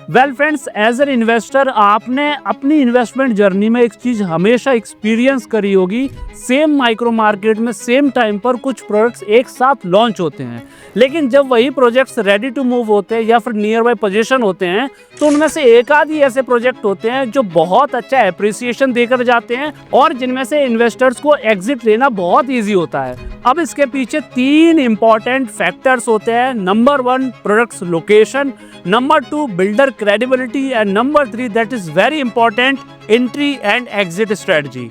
Well friends, as an investor आपने अपनी investment journey में एक चीज हमेशा एक्सपीरियंस करी होगी। सेम माइक्रो मार्केट में सेम टाइम पर कुछ प्रोडक्ट्स एक साथ लॉन्च होते हैं, लेकिन जब वही प्रोजेक्ट्स रेडी टू मूव होते हैं या फिर नियर बाय पोजीशन होते हैं तो उनमें से एक आध ही ऐसे प्रोजेक्ट होते हैं जो बहुत अच्छा एप्रिसिएशन देकर जाते हैं और जिनमें से इन्वेस्टर्स को एग्जिट लेना बहुत ईजी होता है। अब इसके पीछे तीन इंपॉर्टेंट फैक्टर्स होते हैं। Number 1, products location, number 2, builder credibility, and number 3, that is very important, entry and exit strategy.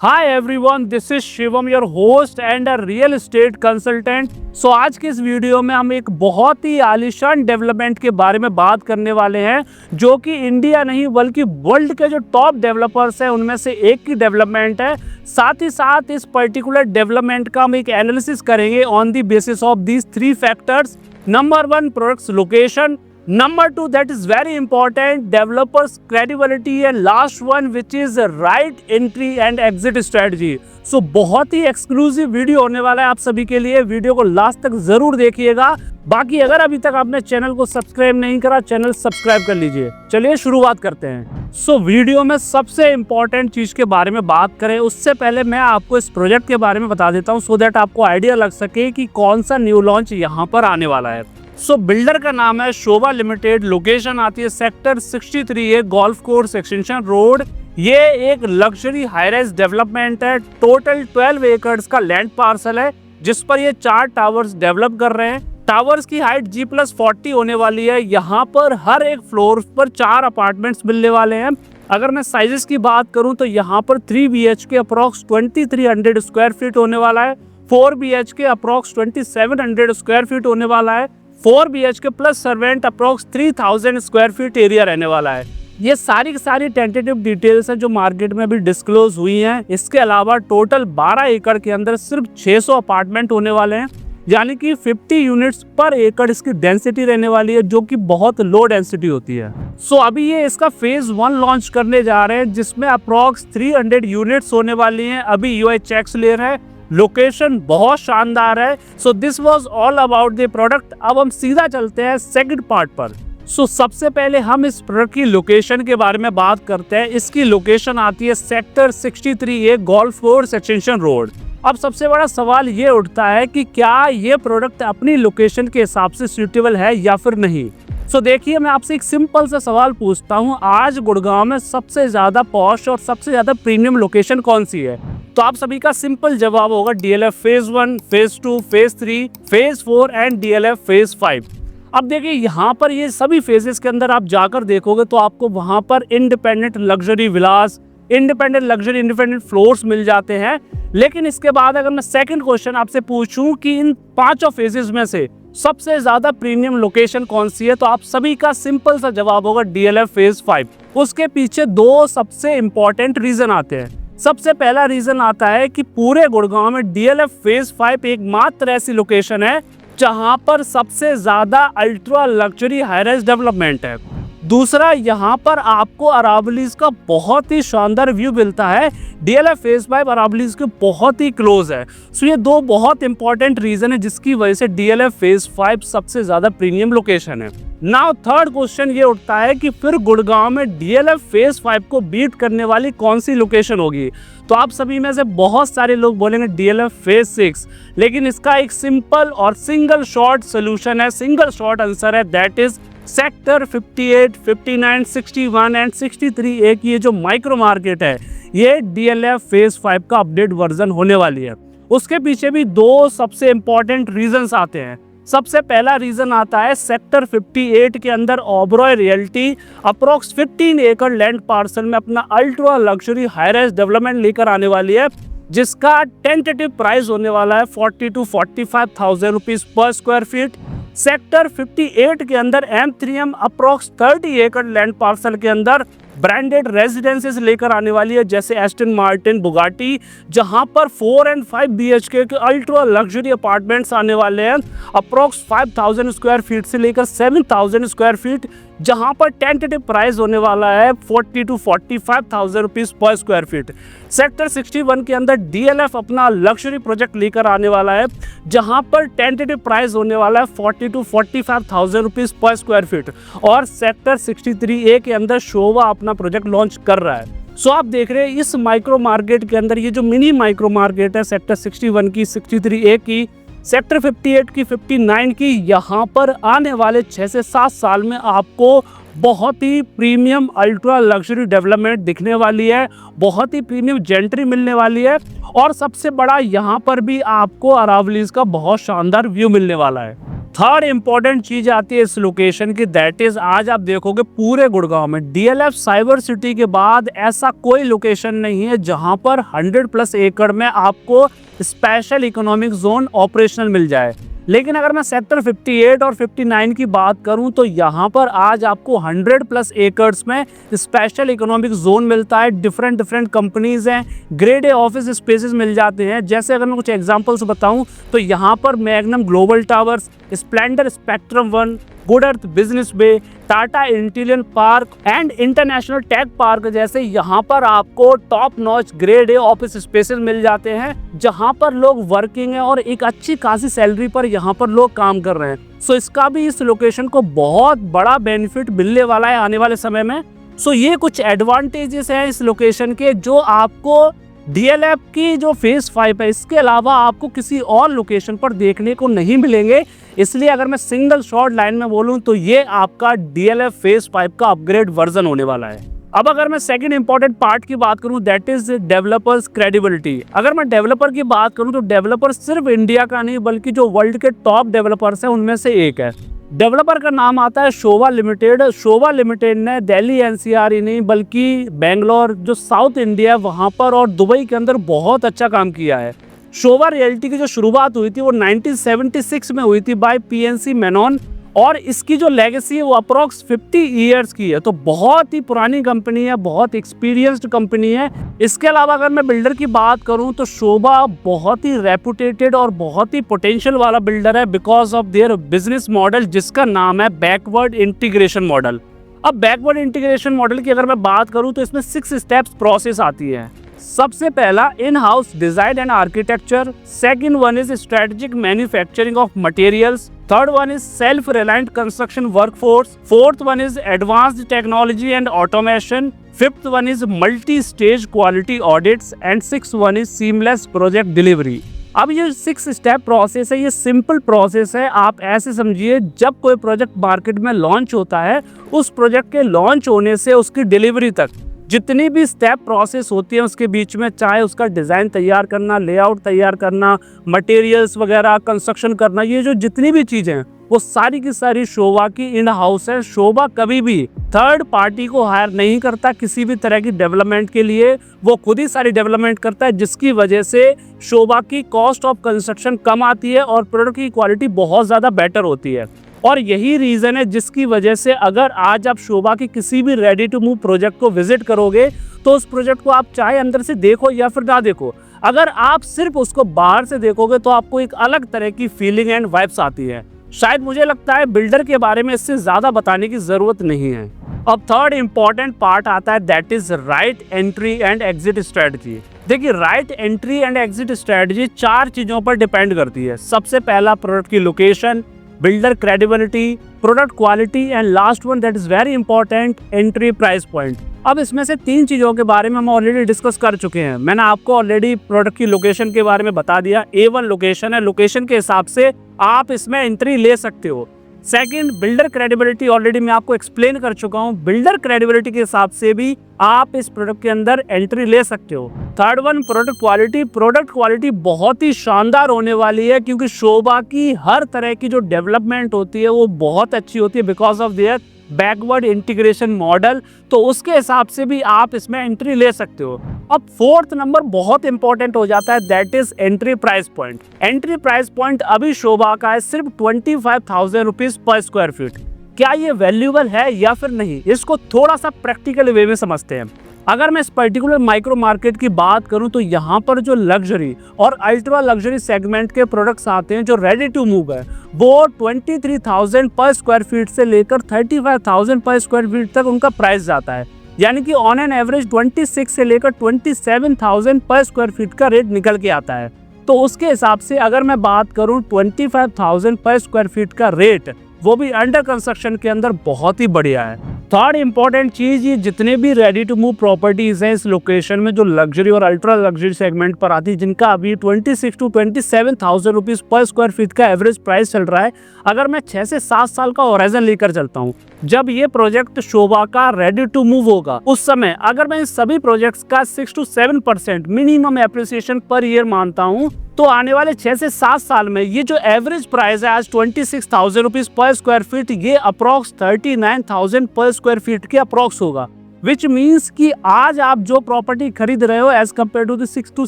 Hi everyone, this is Shivam, your host and a real estate consultant. So आज के इस video में हम एक बहुत ही आलीशान डेवलपमेंट के बारे में बात करने वाले हैं जो कि इंडिया नहीं बल्कि वर्ल्ड के जो टॉप डेवलपर्स हैं उनमें से एक की डेवलपमेंट है। साथ ही साथ इस पर्टिकुलर डेवलपमेंट का हम एक एनालिसिस करेंगे on the basis of these 3 factors. Number 1, products location, number 2, that is very important, developers credibility, and last one which is right entry and exit strategy. So बहुत ही exclusive video होने वाला है आप सभी के लिए, वीडियो को लास्ट तक जरूर देखिएगा। बाकी अगर अभी तक आपने चैनल को सब्सक्राइब नहीं करा, चैनल सब्सक्राइब कर लीजिए। चलिए शुरुआत करते हैं। वीडियो में सबसे इम्पोर्टेंट चीज के बारे में बात करें उससे पहले मैं आपको इस प्रोजेक्ट के बारे में बता देता हूँ सो दैट आपको आइडिया लग सके कि कौन सा न्यू लॉन्च यहाँ पर आने वाला है। बिल्डर का नाम है शोभा लिमिटेड, लोकेशन आती है sector 63A, golf course extension road. ये एक लग्जरी हाई राइज डेवलपमेंट है। टोटल 12 एकड़ का लैंड पार्सल है जिस पर ये 4 टावर्स डेवलप कर रहे हैं। टावर्स की हाइट G+40 होने वाली है। यहाँ पर हर एक फ्लोर पर 4 अपार्टमेंट्स मिलने वाले हैं। अगर मैं साइजेस की बात करूं तो यहाँ पर 3 BHK अप्रॉक्स 2300 स्क्वायर फीट होने वाला है, 4 BHK अप्रॉक्स 2700 स्क्वायर फीट होने वाला है, 4 BHK plus servant approx 3000 square feet area रहने वाला है। ये सारी की सारी टेंटेटिव डिटेल्स हैं जो मार्केट में भी डिस्क्लोज हुई हैं। इसके अलावा टोटल 12 एकड़ के अंदर सिर्फ 600 अपार्टमेंट होने वाले हैं, यानी कि 50 यूनिट्स पर एकड़ इसकी डेंसिटी रहने वाली है जो कि बहुत लो डेंसिटी होती है। अभी ये इसका फेज 1 लॉन्च करने जा रहे हैं जिसमें अप्रॉक्स 300 यूनिट्स होने वाली हैं। अभी UI चेक्स ले रहे हैं। लोकेशन बहुत शानदार है। This was all about the product. अब हम सीधा चलते हैं सेकंड पार्ट पर। सबसे पहले हम इस प्रोडक्ट की लोकेशन के बारे में बात करते हैं। इसकी लोकेशन आती है sector 63A, golf course extension road. अब सबसे बड़ा सवाल ये उठता है कि क्या ये प्रोडक्ट अपनी लोकेशन के हिसाब से सूटेबल है या फिर नहीं। देखिए, मैं आपसे एक सिंपल सा सवाल पूछता हूँ, आज गुड़गांव में सबसे ज्यादा पॉश और सबसे ज्यादा प्रीमियम लोकेशन कौन सी है? तो आप सभी का सिंपल जवाब होगा DLF phase 1, phase 2, phase 3, phase 4 and DLF phase 5। अब देखिए, यहाँ पर ये सभी फेजेस के अंदर आप जाकर देखोगे तो आपको वहां पर इंडिपेंडेंट लग्जरी विलास, इंडिपेंडेंट फ्लोर्स मिल जाते हैं। लेकिन इसके बाद अगर मैं सेकंड क्वेश्चन आपसे पूछूं कि इन 5 फेजेस में से सबसे ज्यादा प्रीमियम लोकेशन कौन सी है, तो आप सभी का सिंपल सा जवाब होगा DLF फेज 5। उसके पीछे 2 सबसे इंपॉर्टेंट रीजन आते हैं। सबसे पहला रीजन आता है कि पूरे गुड़गांव में DLF फेज 5 एकमात्र ऐसी लोकेशन है जहां पर सबसे ज्यादा ultra luxury high rise development है। दूसरा, यहाँ पर आपको अरावलीज का बहुत ही शानदार व्यू मिलता है। DLF फेज 5 अरावलीज के बहुत ही क्लोज है। ये 2 बहुत इंपॉर्टेंट रीजन है जिसकी वजह से DLF फेज 5 सबसे ज्यादा प्रीमियम लोकेशन है। नाउ थर्ड क्वेश्चन ये उठता है कि फिर गुड़गांव में DLF फेज 5 को बीट करने वाली कौन सी लोकेशन होगी? तो आप सभी में से बहुत सारे लोग बोलेंगे DLF फेज 6, लेकिन इसका एक सिंपल और सिंगल शॉर्ट सोल्यूशन है, सिंगल शॉर्ट आंसर है, that is sector 58, 59, 61 and 63A की ये जो माइक्रो मार्केट है ये DLF फेज 5 का अपडेट वर्जन होने वाली है। उसके पीछे भी 2 सबसे इंपॉर्टेंट रीजंस आते हैं। सबसे पहला रीजन आता है सेक्टर 58 के अंदर ओबरॉय रियल्टी अप्रॉक्स 15 एकड़ लैंड पार्सल में अपना ultra luxury high rise development लेकर आने वाली है जिसका टेंटेटिव प्राइस होने वाला है 40 to 45,000 rupees per square feet. Sector 58 के अंदर M3M अप्रॉक्स 30 एकड़ लैंड पार्सल के अंदर ब्रांडेड रेजिडेंसेस लेकर आने वाली है, जैसे एस्टन मार्टिन, बुगाटी, जहां पर 4 और 5 BHK के अल्ट्रा लग्जरी अपार्टमेंट्स आने वाले हैं, अप्रोक्स 5000 स्क्वायर फीट से लेकर 7000 स्क्वायर फीट, जहां पर टेंटेटिव प्राइस होने वाला है 40 to 45,000 rupees per square feet. Sector 61 के अंदर DLF अपना लग्जरी प्रोजेक्ट लेकर आने वाला है, जहां पर टेंटेटिव प्राइस होने वाला है 40 to 45,000 rupees per square feet, और सेक्टर 63A के अंदर शोभा अपना प्रोजेक्ट लॉन्च कर रहा है। सो आप देख रहे हैं इस माइक्रो मार्केट के अंदर ये जो मिनी माइक्रो मार्केट है, सेक्टर 61 की, 63A की, सेक्टर 58 की, 59 की, यहाँ पर आने वाले 6 से 7 साल में आपको बहुत ही प्रीमियम अल्ट्रा लग्जरी डेवलपमेंट दिखने वाली है, बहुत ही प्रीमियम जेंट्री मिलने वाली है, और सबसे बड़ा यहाँ पर भी आपको अरावलीज का बहुत शानदार व्यू मिलने वाला है। थर्ड इंपॉर्टेंट चीज आती है इस लोकेशन की, दैट इज आज आप देखोगे पूरे गुड़गांव में DLF साइबर सिटी के बाद ऐसा कोई लोकेशन नहीं है जहां पर 100+ एकड़ में आपको स्पेशल इकोनॉमिक जोन ऑपरेशनल मिल जाए। लेकिन अगर मैं सेक्टर 58 और 59 की बात करूं तो यहाँ पर आज आपको 100+ एकर्स में स्पेशल इकोनॉमिक जोन मिलता है, डिफरेंट कंपनीज हैं, ग्रेड ए ऑफिस स्पेसेस मिल जाते हैं। जैसे अगर मैं कुछ एग्जांपल्स बताऊं तो यहाँ पर Magnum Global Towers, Splendor Spectrum 1, Good Earth Business Bay, Tata Intellion Park and International Tech Park जैसे यहाँ पर आपको top notch grade A office spaces मिल जाते हैं, जहाँ पर लोग वर्किंग है और एक अच्छी खासी सैलरी पर यहाँ पर लोग काम कर रहे हैं। सो इसका भी इस लोकेशन को बहुत बड़ा बेनिफिट मिलने वाला है आने वाले समय में। सो ये कुछ एडवांटेजेस हैं इस लोकेशन के जो आपको DLF की जो फेज 5 है इसके अलावा आपको किसी और लोकेशन पर देखने को नहीं मिलेंगे। इसलिए अगर मैं सिंगल शॉर्ट लाइन में बोलूं तो ये आपका DLF फेज 5 का अपग्रेड वर्जन होने वाला है। अब अगर मैं सेकंड इंपॉर्टेंट पार्ट की बात करूं दैट इज डेवलपर्स क्रेडिबिलिटी। अगर मैं डेवलपर की बात करूं तो डेवलपर सिर्फ इंडिया का नहीं बल्कि जो वर्ल्ड के टॉप डेवलपर्स हैं उनमें से एक है। डेवलपर का नाम आता है शोभा लिमिटेड। शोभा लिमिटेड ने दिल्ली NCR ही नहीं बल्कि बेंगलोर जो साउथ इंडिया वहाँ पर और दुबई के अंदर बहुत अच्छा काम किया है। शोभा रियल्टी की जो शुरुआत हुई थी वो 1976 में हुई थी बाय PNC मेनन, और इसकी जो लेगेसी है वो अप्रोक्स 50 ईयर्स की है। तो बहुत ही पुरानी कंपनी है, बहुत एक्सपीरियंस्ड कंपनी है। इसके अलावा अगर मैं बिल्डर की बात करूं तो शोभा बहुत ही रेपुटेटेड और बहुत ही पोटेंशियल वाला बिल्डर है because of their business model जिसका नाम है बैकवर्ड इंटीग्रेशन मॉडल। अब बैकवर्ड इंटीग्रेशन मॉडल की अगर मैं बात करूं तो इसमें 6 स्टेप्स प्रोसेस आती है। सबसे पहला in house design and architecture, second one is strategic manufacturing of materials, third one is self reliant construction workforce, fourth one is advanced technology and automation, fifth one is multi stage quality audits and sixth one is seamless project delivery. अब ये 6 step process है, ये simple process है। आप ऐसे समझिए जब कोई प्रोजेक्ट मार्केट में लॉन्च होता है उस प्रोजेक्ट के लॉन्च होने से उसकी डिलीवरी तक जितनी भी स्टेप प्रोसेस होती है उसके बीच में, चाहे उसका डिज़ाइन तैयार करना, लेआउट तैयार करना, मटेरियल्स वगैरह कंस्ट्रक्शन करना, ये जो जितनी भी चीज़ें हैं वो सारी की सारी शोभा की इन हाउस है। शोभा कभी भी थर्ड पार्टी को हायर नहीं करता किसी भी तरह की डेवलपमेंट के लिए, वो खुद ही सारी डेवलपमेंट करता है, जिसकी वजह से शोभा की कॉस्ट ऑफ कंस्ट्रक्शन कम आती है और प्रोडक्ट की क्वालिटी बहुत ज़्यादा बेटर होती है। और यही रीज़न है जिसकी वजह से अगर आज आप शोभा की किसी भी रेडी टू मूव प्रोजेक्ट को विजिट करोगे तो उस प्रोजेक्ट को आप चाहे अंदर से देखो या फिर ना देखो, अगर आप सिर्फ उसको बाहर से देखोगे तो आपको एक अलग तरह की फीलिंग एंड वाइब्स आती है। शायद मुझे लगता है बिल्डर के बारे में इससे ज़्यादा बताने की ज़रूरत नहीं है। अब थर्ड इंपॉर्टेंट पार्ट आता है that is right entry and exit strategy. देखिए right entry and exit strategy 4 चीज़ों पर डिपेंड करती है। सबसे पहला प्रोडक्ट की location, builder credibility, product quality and last one that is very important entry price point. अब इसमें से 3 चीज़ों के बारे में हम ऑलरेडी डिस्कस कर चुके हैं। मैंने आपको ऑलरेडी प्रोडक्ट की लोकेशन के बारे में बता दिया। A1 लोकेशन है, लोकेशन के हिसाब से आप इसमें एंट्री ले सकते हो। सेकंड बिल्डर क्रेडिबिलिटी, ऑलरेडी मैं आपको एक्सप्लेन कर चुका हूँ, बिल्डर क्रेडिबिलिटी के हिसाब से भी आप इस प्रोडक्ट के अंदर एंट्री ले सकते हो। Third one product quality, product quality बहुत ही शानदार होने वाली है क्योंकि शोभा की हर तरह की जो डेवलपमेंट होती है वो बहुत अच्छी होती है because of their backward integration model, तो उसके हिसाब से भी आप इसमें एंट्री ले सकते हो। अब फोर्थ नंबर बहुत इंपॉर्टेंट हो जाता है that is entry price point. Entry price point अभी शोभा का है सिर्फ 25,000 रुपीज पर स्क्वायर फीट। क्या ये वैल्यूएबल है या फिर नहीं, इसको थोड़ा सा प्रैक्टिकल वे में समझते हैं। अगर मैं इस पर्टिकुलर माइक्रो मार्केट की बात करूं तो यहाँ पर जो लग्जरी और अल्ट्रा लग्जरी सेगमेंट के प्रोडक्ट्स आते हैं जो रेडी टू मूव है, वो 23,000 पर स्क्वायर फीट से लेकर 35,000 पर स्क्वायर फीट तक उनका प्राइस जाता है। यानी कि ऑन एन एवरेज 26 से लेकर 27,000 पर स्क्वायर फीट का रेट निकल के आता है। तो उसके हिसाब से अगर मैं बात करूं 25,000 पर स्क्वायर फीट का रेट, वो भी अंडर कंस्ट्रक्शन के अंदर, बहुत ही बढ़िया है। थर्ड इंपॉर्टेंट चीज, ये जितने भी रेडी टू मूव प्रॉपर्टीज हैं इस लोकेशन में जो लग्जरी और अल्ट्रा लग्जरी सेगमेंट पर आती है, जिनका अभी 26 to 27,000 rupees per square feet का एवरेज प्राइस चल रहा है। अगर मैं 6 से 7 साल का होराइजन लेकर चलता हूँ, जब ये प्रोजेक्ट शोभा का रेडी टू मूव होगा, उस समय अगर मैं इन सभी प्रोजेक्ट्स का 6 to 7% minimum appreciation per year मानता हूँ, तो आने वाले 6 से 7 साल में ये जो एवरेज प्राइस है आज 26,000 रुपीज पर स्क्वायर फीट, ये अप्रॉक्स 39,000 पर स्क्वायर फीट के अप्रॉक्स होगा। विच मीन्स कि आज आप जो प्रॉपर्टी खरीद रहे हो as compared to 6 to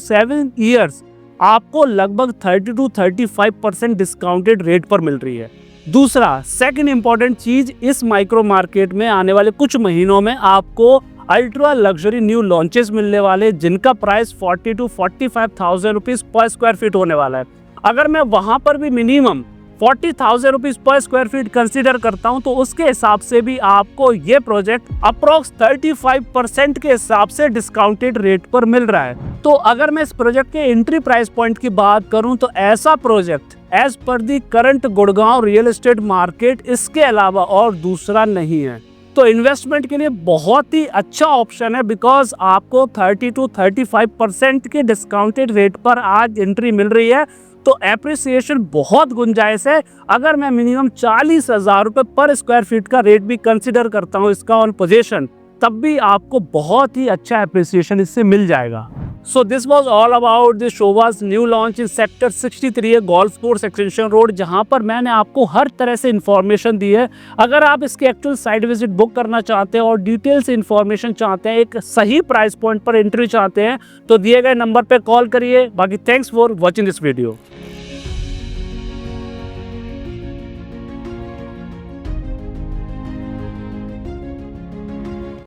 7 years, आपको लगभग 30 to 35% डिस्काउंटेड रेट पर मिल रही है। दूसरा सेकंड इंपॉर्टेंट चीज, इस माइक्रो मार्केट में आने वाले कुछ महीनों में आपको अल्ट्रा लग्जरी न्यू लॉन्चेस मिलने वाले, जिनका price 40 to 45,000 rupees per square feet होने वाला है। अगर मैं वहां पर भी minimum 40,000 rupees per square feet consider करता हूं, तो उसके हिसाब से भी आपको ये प्रोजेक्ट अप्रोक्स 35% के हिसाब से डिस्काउंटेड रेट पर मिल रहा है। तो अगर मैं इस प्रोजेक्ट के एंट्री प्राइस पॉइंट की बात करूं, तो ऐसा project as per the current Gurgaon real estate market इसके अलावा और दूसरा नहीं है। तो इन्वेस्टमेंट के लिए बहुत ही अच्छा ऑप्शन है, बिकॉज आपको 30 to 35% के डिस्काउंटेड रेट पर आज एंट्री मिल रही है। तो एप्रिसिएशन बहुत गुंजाइश है। अगर मैं मिनिमम 40,000 रुपये पर स्क्वायर फीट का रेट भी कंसिडर करता हूँ इसका ऑन पोजीशन, तब भी आपको बहुत ही अच्छा एप्रिसिएशन इससे मिल जाएगा। So this was all about the शोभा's new launch in sector 63 golf course extension road, जहां पर मैंने आपको हर तरह से इन्फॉर्मेशन दी है। अगर आप इसकी एक्चुअल साइट विजिट बुक करना चाहते हैं और डिटेल से इन्फॉर्मेशन चाहते हैं, एक सही प्राइस पॉइंट पर एंट्री चाहते हैं, तो दिए गए नंबर पर कॉल करिए। बाकी thanks for watching this video.